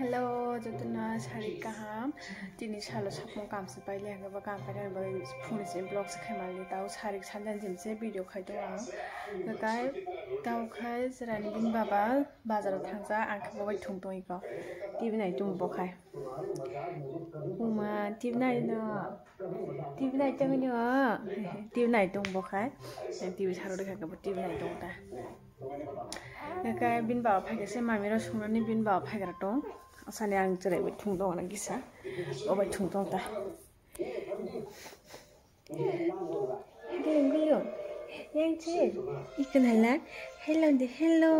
Hello, jatuna sari kaham. Tini salo sapong kam se pai le ga kam pai ba phone se blog se khai mal le tau sari sanjan jim se video khai to ang. Ga kai tau khai srani bin baba bazar thangja ang kha bai thung toi ko. TV nai tung bo khai. Uma TV nai no. TV nai tang ni wa. TV nai tung bo khai. TV saro de kha ga TV nai tung ta. Ga kai bin baba phai ga se mami ro sunani bin baba phai ga tong. Asal yang cerai betung dong lagi sah, oh betung dong dah. Hello, yang cerai, ikan halal, hello deh, hello,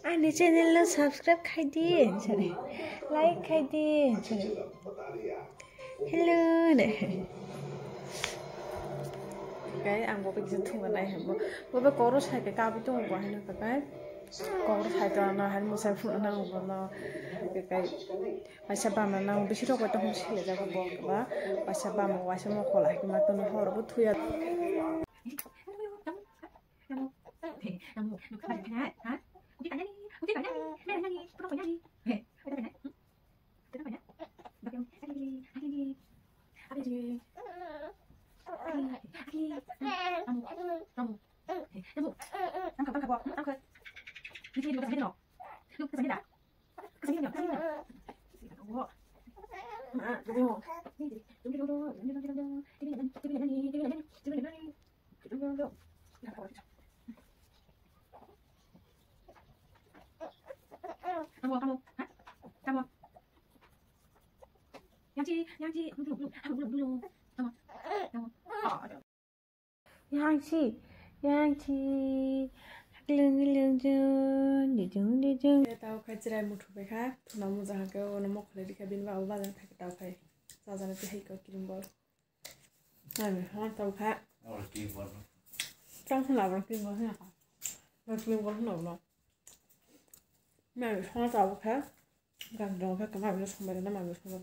Ane channel lo subscribe khai diye, cerai, like khai diye, cerai, hello deh. Cái ăn bố bây giờ thùng ở đây hả bố bây có rồi cái cao bị tung quá hay là cái có rồi cái nó hay mua sản phẩm nó nó cái bài tập mà nó bị sửa qua tông xí là cái bố cái bài tập mà ngoài xem mà khó lại cái mà tôi nó khó rồi bố thui à Yang chi lưng đi tao khai chirai một thùng khác thùng nào mua ra cái nó mọc lấy đi cái bên vào bao giờ phải tao khai sao ra nó thì hay có kim bol này mình tao khác trong thùng nào kim bol thế nào nó kim bol nào nó mày hoa tao khác gần đó phải cái mà nó không phải nó mà nó không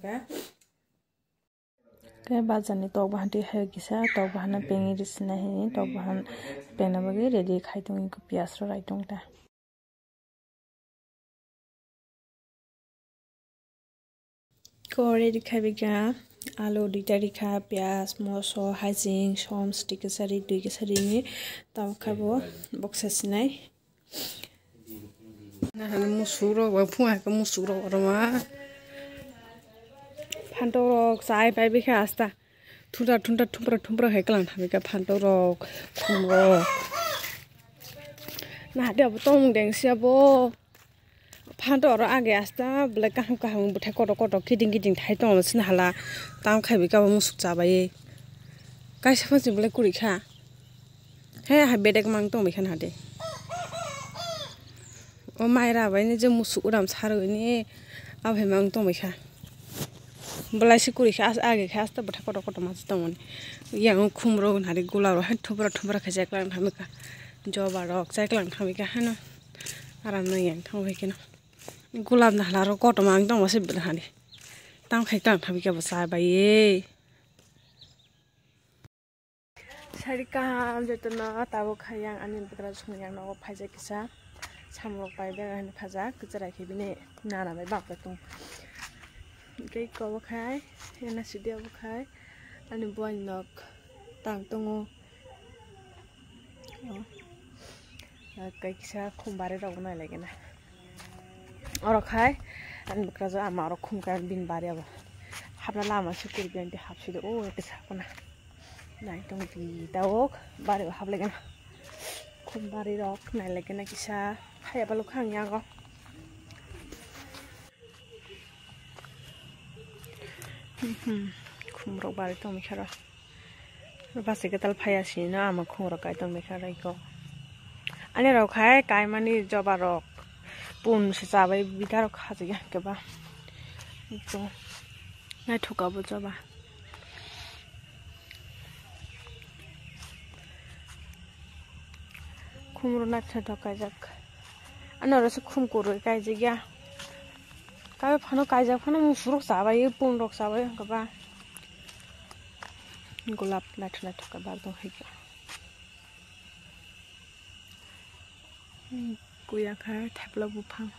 cái बाजार ने तो बहान है किसा तो बहान पेंगी रिसना है तो बहान पेना बगे रेडी खाई तो इनको प्याज रो राइट होता कोरे दिखाई बिका आलू दुईटा दिखा प्याज मसो हाइजें सम स्टिक सारी दुई के सारी ने ताव खाबो बक्सेस नाय ना मुसुरो फुआ के मुसुरो रमा फान्थाव रक जाय बाय बेखा आस्ता थुमफ्रा हेकलां थाबिका फान्थाव रक खुमरो ना देबो तंग देंसियाबो फान्थाव र आगे आस्ता ब्ले काहां बुथाय कट गिदिं थाय दं सिन हाला ताम खाबिका मुसुक जाबाय गायसा फासि ब्ले कुरिखा हे हा बेदेक मां दं बेखान हादे ओ मायरा बायने जे मुसुक उराम सारगनि आबे मां दं बेखा बलाइसे कुरिखा आगे खास त बथा कट मास दंमोन यां खुमरो नारि गुलारो हाय थुब्रा खजायक्लां थामिका जबा रक जायक्लां थामिका हानो आराम न यां थांबायकिन गुलाब नाला र कट मां दंमोसे हानि ताम खायक्लां थामिका बसा बाये सारिका जतना ताबो खायां आनि बग्रा सुंयां न फायजा किसा सामरक बायबे हानि फाजा गजराखि बिने नानाबाय बापतों cái có khai hay là sự đeo khai anh buồn nọc tàng tung cái xa không bare đâu này lại cái này ở khai anh bực ra mà ở không cái bin bare à hấp làm mà sự kiện bên thì hấp sự đó ô cái sao con này trong thì tao bare hấp lại cái này không bare đâu này lại cái này cái xa hay là lúc hàng nhà con खुमरक बारि दं बेखारा बासे गताल फायासि ना आमा खुमरक गाय दं बेखारा eco आने रक खाय गाय मानि जबा रक पुन से जाबाय बिदार खाजि केबा इको नाय थुकाबो जबा खुमरो ना छ धकाय जाक आने रस खुम कोरो गाय जिया काय फानो कायजा फानो मुसुरक जाबाय पुनरक जाबाय गबा गुलाब लाथु लाथु का बाल दं है Kuya khai thapla bufang.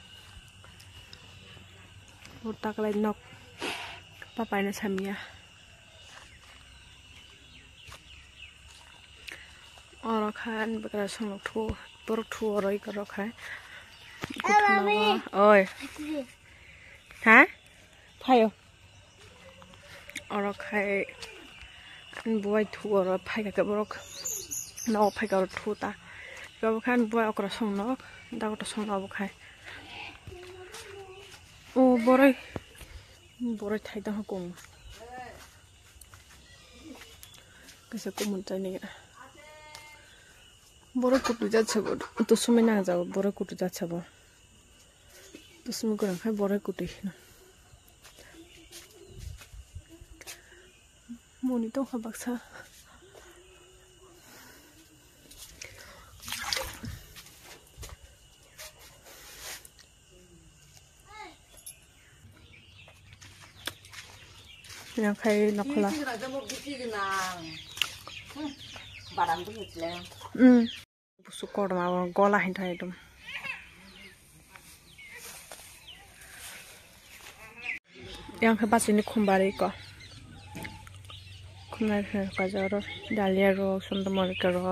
Utak lai nok papai na samia. Oro khan bakara sonok thu borok thu oroi karo khai. Oi. Ha? Phayo. Oro khai buai thu oro phai ka borok no phai ka thu ta. Ko khan buai okra sonok da ko sonok khai. O boroi thai da hukum. Kasa kumun chai ni. Boroi kutu jaচ্ছে bo to sumai na যাও boroi kutu jaচ্ছে bo to sumai ko khai boroi kutu na moni to khabaksa yang khai nakhola baran tu le busu korma gola hin thai dum yang khai basini khumbari ko khumna ka jaro dalia ro sondamorika ro